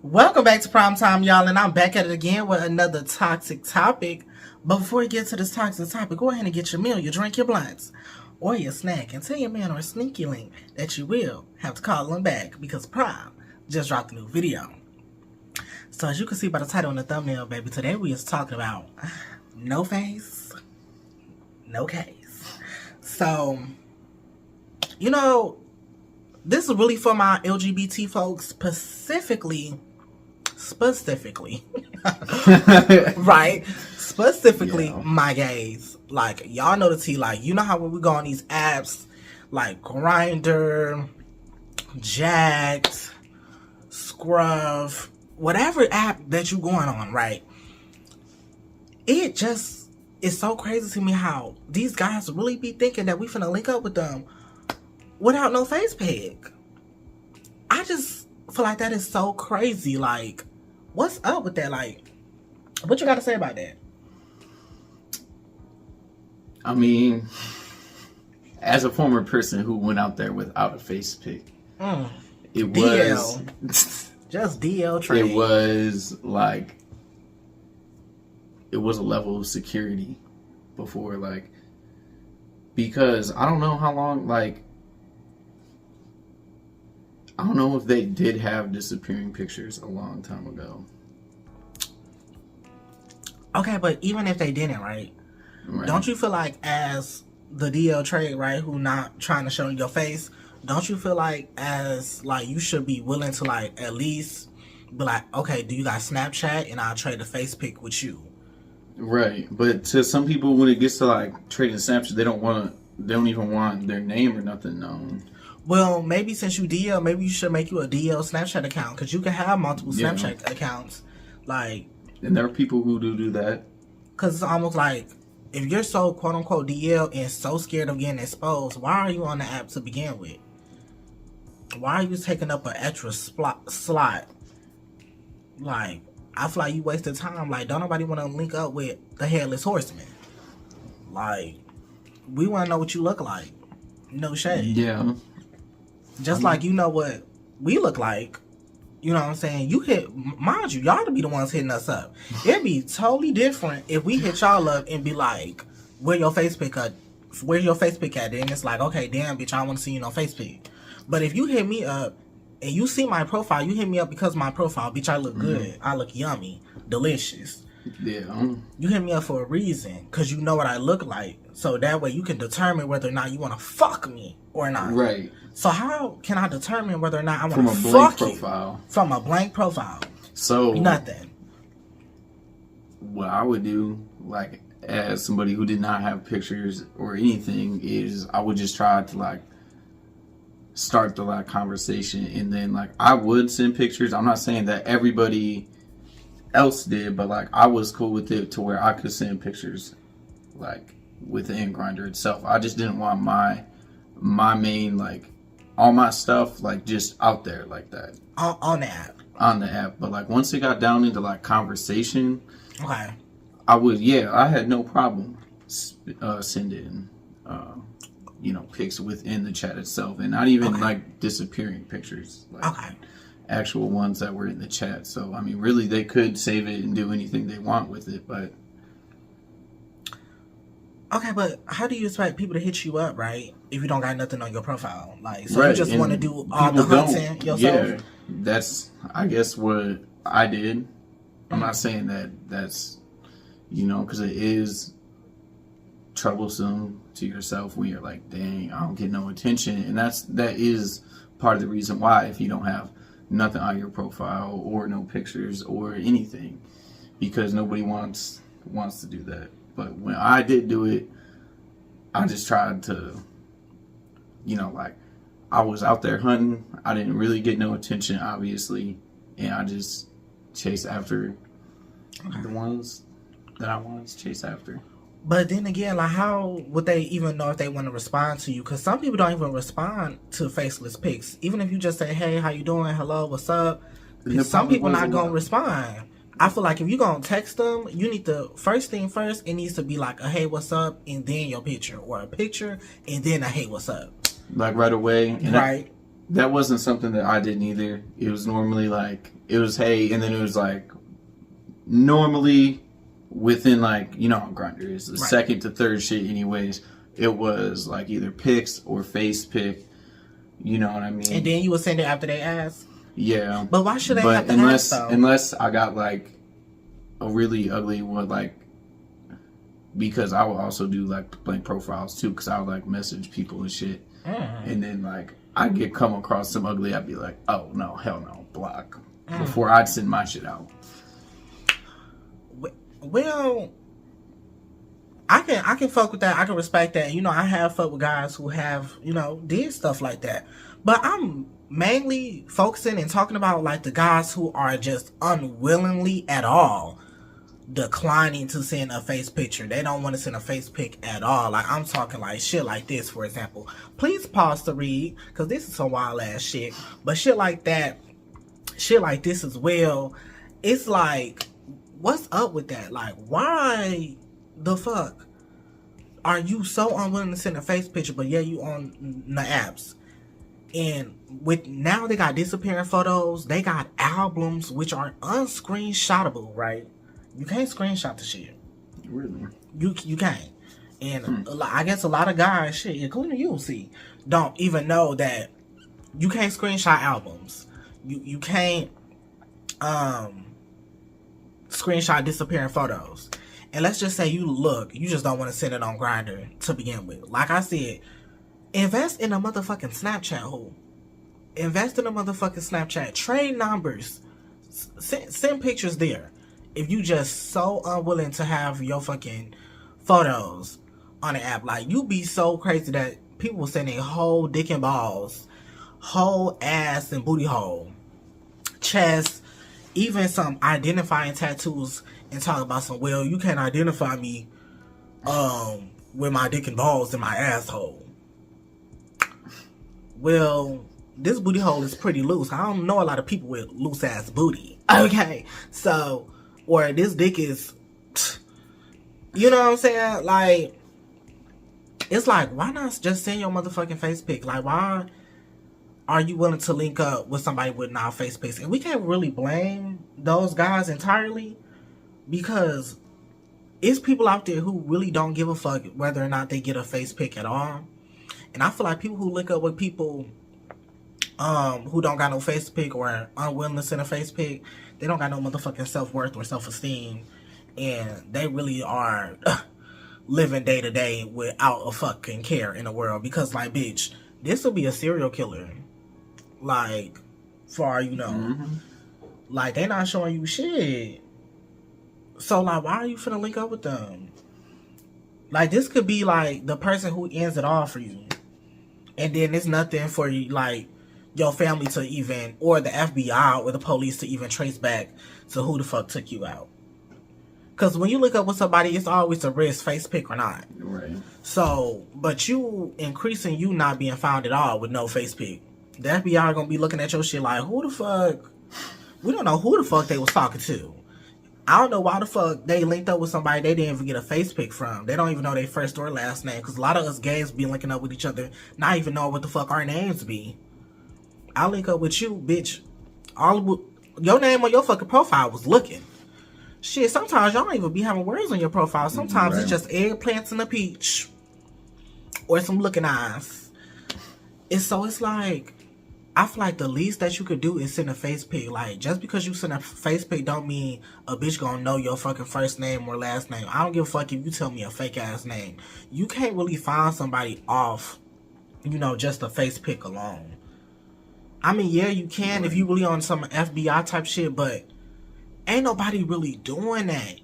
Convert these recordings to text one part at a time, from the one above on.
Welcome back to Prime Time, y'all, and I'm back at it again with another toxic topic. But before we get to this toxic topic, go ahead and get your meal, your drink, your blunts, or your snack, and tell your man or sneaky link that you will have to call him back because Prime just dropped a new video. So as you can see by the title and the thumbnail, baby, today we is talking about no face, no case. So, this is really for my LGBT folks, specifically, right? Specifically, Yeah. my gays. Like, y'all know the tea. Like, you know how when we go on these apps, like Grindr, Jacked, Scruff, whatever app that you going on, right? It just is so crazy to me how these guys really be thinking that we finna link up with them without no face pic. I just feel like that is so crazy. Like, what's up with that? Like, what you got to say about that? I mean, as a former person who went out there without a face pic, it was just DL trade. It was like it was a level of security before, like, because I don't know how long, like, I don't know if they did have disappearing pictures a long time ago. Okay, but even if they didn't, right? Don't you feel like as the DL trade, right, who not trying to show your face, don't you feel like as, like, you should be willing to, like, at least be like, okay, do you got Snapchat and I'll trade a face pic with you? Right, but to some people, when it gets to, like, trading Snapchat, they don't even want their name or nothing known. Well, maybe since you DL, maybe you should make you a DL Snapchat account, because you can have multiple Snapchat accounts. Like, and there are people who do that. Because it's almost like, if you're so quote-unquote DL and so scared of getting exposed, why are you on the app to begin with? Why are you taking up an extra slot? Like, I feel like you wasted time. Like, don't nobody want to link up with the Headless Horseman. Like, we want to know what you look like. No shade. Yeah. Just like you know what we look like. You know what I'm saying? You hit, mind you, y'all to be the ones hitting us up. It'd be totally different if we hit y'all up and be like, where your face pic at? Where's your face pic at? Then it's like, okay, damn, bitch, I don't want to see you no face pic. But if you hit me up and you see my profile, you hit me up because of my profile, bitch, I look good. I look yummy, delicious. Yeah. You hit me up for a reason, because you know what I look like. So that way you can determine whether or not you want to fuck me or not. Right. So how can I determine whether or not I want to fuck you? From a blank profile. From a blank profile. So nothing. What I would do, like, as somebody who did not have pictures or anything, is I would just try to, like, start the, like, conversation, and then, like, I would send pictures. I'm not saying that everybody else did, but, like, I was cool with it to where I could send pictures, like, within Grindr itself. I just didn't want my main, like, all my stuff, like, just out there like that. On the app. On the app. But, like, once it got down into, like, conversation, okay, I had no problem sending, pics within the chat itself. And not even, like, disappearing pictures. Like, actual ones that were in the chat. So, I mean, really, they could save it and do anything they want with it, but... Okay, but how do you expect people to hit you up, right, if you don't got nothing on your profile? Like, so you just want to do all the hunting yourself? Yeah, that's, I guess, what I did. I'm not saying that that's, because it is troublesome to yourself when you're like, dang, I don't get no attention. And that is part of the reason why, if you don't have nothing on your profile or no pictures or anything, because nobody wants to do that. But when I did do it, I just tried to, like, I was out there hunting. I didn't really get no attention, obviously. And I just chased after the ones that I wanted to chase after. But then again, like, how would they even know if they want to respond to you? Because some people don't even respond to faceless pics. Even if you just say, hey, how you doing? Hello, what's up? Some people not going to respond. I feel like if you're going to text them, you need to, first thing first, it needs to be like a hey, what's up, and then your picture. Or a picture, and then a hey, what's up. Like right away. And right. that wasn't something that I did either. It was normally like, it was hey, and then it was like, normally within like, you know how Grindr is, the Right. second to third shit anyways, it was like either pics or face pic. You know what I mean? And then you would send it after they ask. Yeah. But why should they But have to unless ask, though? unless I got like a really ugly one, like, because I would also do like blank profiles too, because I would like message people and shit, and then like I get come across some ugly, I'd be like, oh no, hell no, block, before I'd send my shit out. Well, I can fuck with that. I can respect that. You know, I have fuck with guys who have, you know, did stuff like that. But I'm mainly focusing and talking about like the guys who are just unwillingly at all declining to send a face picture. They don't want to send a face pic at all. Like, I'm talking like shit like this, for example. Please pause to read, because this is some wild ass shit. But shit like that, shit like this as well, it's like, what's up with that? Like, why the fuck are you so unwilling to send a face picture, but yeah, you on the apps? And with now they got disappearing photos, they got albums which are unscreenshotable, right? You can't screenshot the shit. Really? You can't. And I guess a lot of guys, shit, including you, see, don't even know that you can't screenshot albums. You can't screenshot disappearing photos. And let's just say you just don't want to send it on Grindr to begin with. Like I said, invest in a motherfucking Snapchat hole. Invest in a motherfucking Snapchat. Trade numbers. Send pictures there. If you just so unwilling to have your fucking photos on the app, like, you be so crazy that people will send a whole dick and balls, whole ass and booty hole, chest, even some identifying tattoos, and talk about some, well, you can't identify me with my dick and balls in my asshole. Well, this booty hole is pretty loose. I don't know a lot of people with loose ass booty. Okay, so, or this dick is, you know what I'm saying? Like, it's like, why not just send your motherfucking face pic? Like, why are you willing to link up with somebody with not face pics? And we can't really blame those guys entirely, because it's people out there who really don't give a fuck whether or not they get a face pic at all. And I feel like people who link up with people who don't got no face pic or unwilling to send a face pic, they don't got no motherfucking self-worth or self-esteem, and they really are living day to day without a fucking care in the world. Because, like, bitch, this will be a serial killer, like, for all you know. Like, they not showing you shit. So, like, why are you finna link up with them? Like, this could be, like, the person who ends it all for you. And then it's nothing for you, like, your family to even, or the FBI or the police to even trace back to who the fuck took you out. Because when you look up with somebody, it's always a risk, face pic or not. Right. So, but you increasing you not being found at all with no face pic. The FBI are going to be looking at your shit like, who the fuck? We don't know who the fuck they was talking to. I don't know why the fuck they linked up with somebody they didn't even get a face pic from. They don't even know their first or last name. Because a lot of us gays be linking up with each other, not even knowing what the fuck our names be. I link up with you, bitch. Your name on your fucking profile was looking. Shit, sometimes y'all don't even be having words on your profile. Sometimes it's just eggplants and a peach. Or some looking eyes. It's like, I feel like the least that you could do is send a face pic. Like, just because you send a face pic don't mean a bitch gonna know your fucking first name or last name. I don't give a fuck if you tell me a fake ass name. You can't really find somebody off, you know, just a face pic alone. I mean, yeah, you can if you really on some FBI type shit, but ain't nobody really doing that.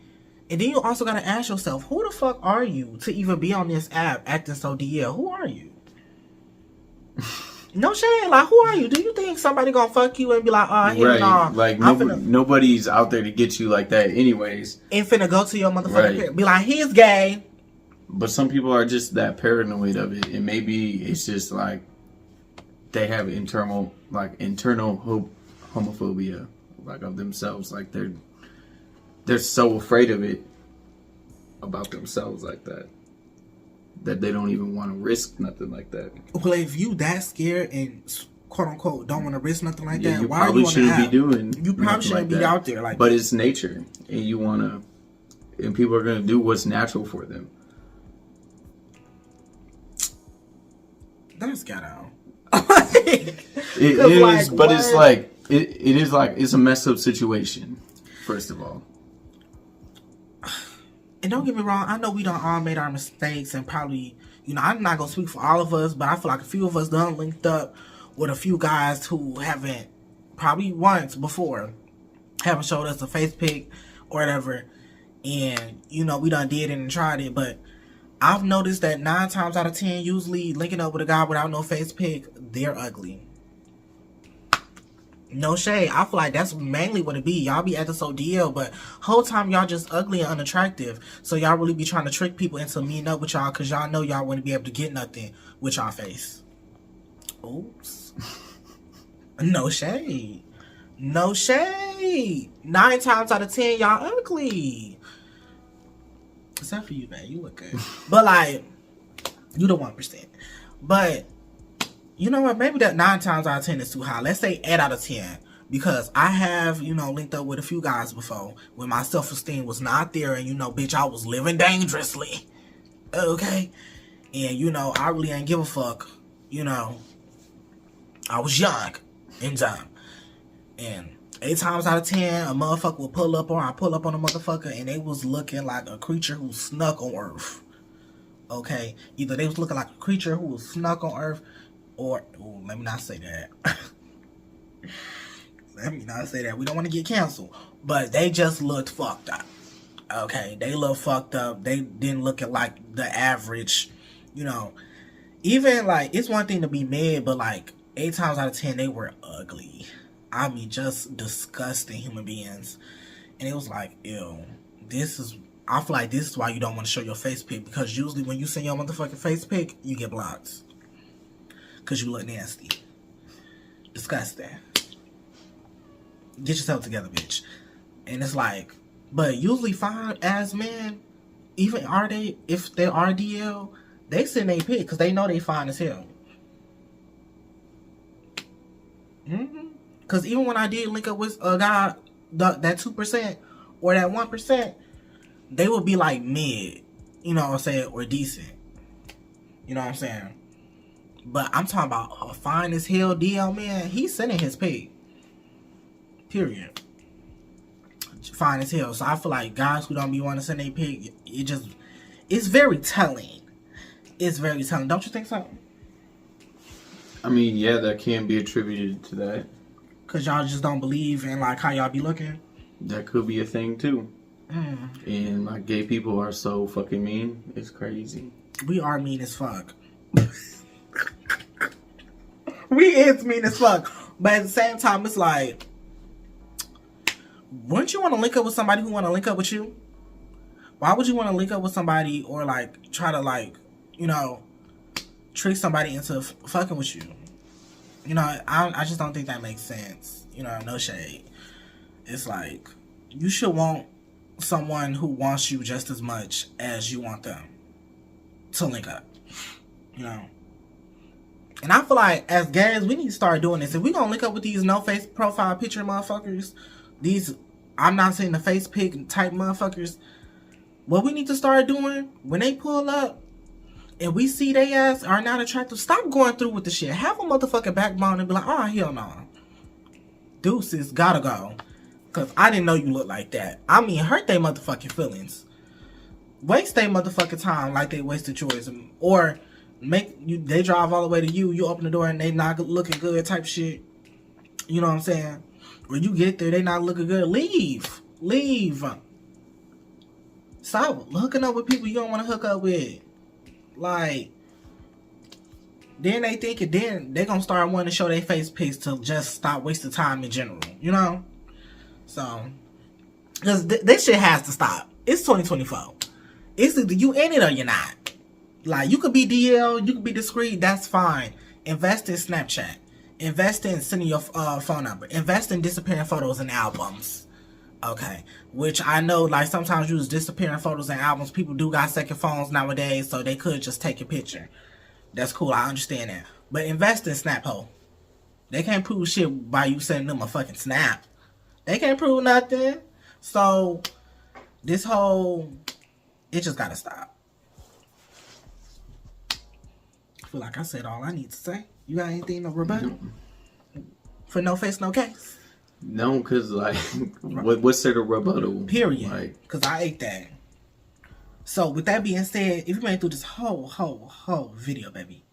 And then you also gotta ask yourself, who the fuck are you to even be on this app acting so DL? Who are you? No shit, like, who are you? Do you think somebody gonna fuck you and be like, oh, hell no, like, nobody's out there to get you like that anyways. And finna go to your motherfucking parent, be like, he's gay. But some people are just that paranoid of it, and maybe it's just like they have internal homophobia, like, of themselves. Like, they're so afraid of it about themselves like that they don't even want to risk nothing like that. Well, if you that scared and quote unquote don't want to risk nothing like Yeah, that, you why are probably you on the shouldn't be app? doing. You probably nothing shouldn't like be that. out there like But that. it's nature, and you wanna, and people are gonna do what's natural for them. That's ghetto. It is, like, but what? it's like it is like it's a messed up situation. First of all, And don't get me wrong, I know we done all made our mistakes and probably, you know, I'm not gonna speak for all of us, but I feel like a few of us done linked up with a few guys who haven't, probably once before, haven't showed us a face pic or whatever, and you know we done did it and tried it, but I've noticed that 9 times out of 10, usually linking up with a guy without no face pic, they're ugly. No shade. I feel like that's mainly what it be. Y'all be acting so DL, but whole time y'all just ugly and unattractive. So y'all really be trying to trick people into meeting up with y'all because y'all know y'all wouldn't be able to get nothing with y'all face. Oops. No shade. No shade. 9 times out of 10, y'all ugly. Except for you, man. You look good. But like, you the 1%. But you know what? Maybe that 9 times out of 10 is too high. Let's say 8 out of 10. Because I have, you know, linked up with a few guys before when my self-esteem was not there and, you know, bitch, I was living dangerously. Okay? And, you know, I really ain't give a fuck. You know, I was young and dumb. And 8 times out of 10, a motherfucker will pull up or I pull up on a motherfucker and they was looking like a creature who snuck on Earth. Okay? Either they was looking like a creature who was snuck on Earth or, ooh, let me not say that. Let me not say that. We don't want to get canceled. But they just looked fucked up. Okay? They looked fucked up. They didn't look at like the average, you know. Even like, it's one thing to be mad, but like 8 times out of 10, they were ugly. I mean, just disgusting human beings. And it was like, ew. I feel like this is why you don't want to show your face pic. Because usually when you send your motherfucking face pic, you get blocked. Because you look nasty. Disgusting. Get yourself together, bitch. And it's like, but usually fine ass men, even if they are DL, they send a pic because they know they fine as hell. Because even when I did link up with a guy, that 2% or that 1%, they would be like mid, you know what I'm saying, or decent. You know what I'm saying? But I'm talking about a fine as hell DL man, he's sending his pic. Period. Fine as hell. So I feel like guys who don't be wanting to send a pic, it's very telling. It's very telling. Don't you think so? I mean, yeah, that can be attributed to that. Cause y'all just don't believe in like how y'all be looking. That could be a thing too. And like gay people are so fucking mean. It's crazy. We are mean as fuck. We is mean as fuck. But at the same time, it's like, wouldn't you want to link up with somebody who want to link up with you? Why would you want to link up with somebody or like try to like, you know, trick somebody into fucking with you? You know, I just don't think that makes sense. You know, no shade. It's like, you should want someone who wants you just as much as you want them to link up. You know? And I feel like, as gays, we need to start doing this. If we gonna link up with these no-face profile picture motherfuckers, these, I'm not saying the face pic type motherfuckers, what we need to start doing, when they pull up, and we see they ass are not attractive, stop going through with the shit. Have a motherfucking backbone and be like, oh, hell no. Deuces, gotta go. Because I didn't know you look like that. I mean, hurt they motherfucking feelings. Waste their motherfucking time like they wasted yours. Or they drive all the way to you, you open the door and they not looking good type shit. You know what I'm saying? Or you get there, they not looking good. Leave. Stop hooking up with people you don't want to hook up with. Like, then they think it, then they gonna start wanting to show their face pics to just stop wasting time in general, you know? So, because this shit has to stop. It's 2024. It's either you in it or you're not. Like, you could be DL, you could be discreet, that's fine. Invest in Snapchat. Invest in sending your phone number. Invest in disappearing photos and albums. Okay, which I know, like, sometimes you use disappearing photos and albums. People do got second phones nowadays, so they could just take a picture. That's cool, I understand that. But invest in Snapho. They can't prove shit by you sending them a fucking snap. They can't prove nothing. So, this whole... It just gotta stop. I feel like I said all I need to say. You got anything to rebut? For no face, no case? No, because, like, what's there to rebuttal? Period. Like, because I ate that. So, with that being said, if you made it through this whole video, baby,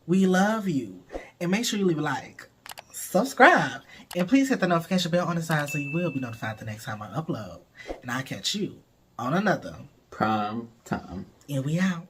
we love you. And make sure you leave a like, subscribe, and please hit the notification bell on the side so you will be notified the next time I upload. And I'll catch you on another prime time. And we out.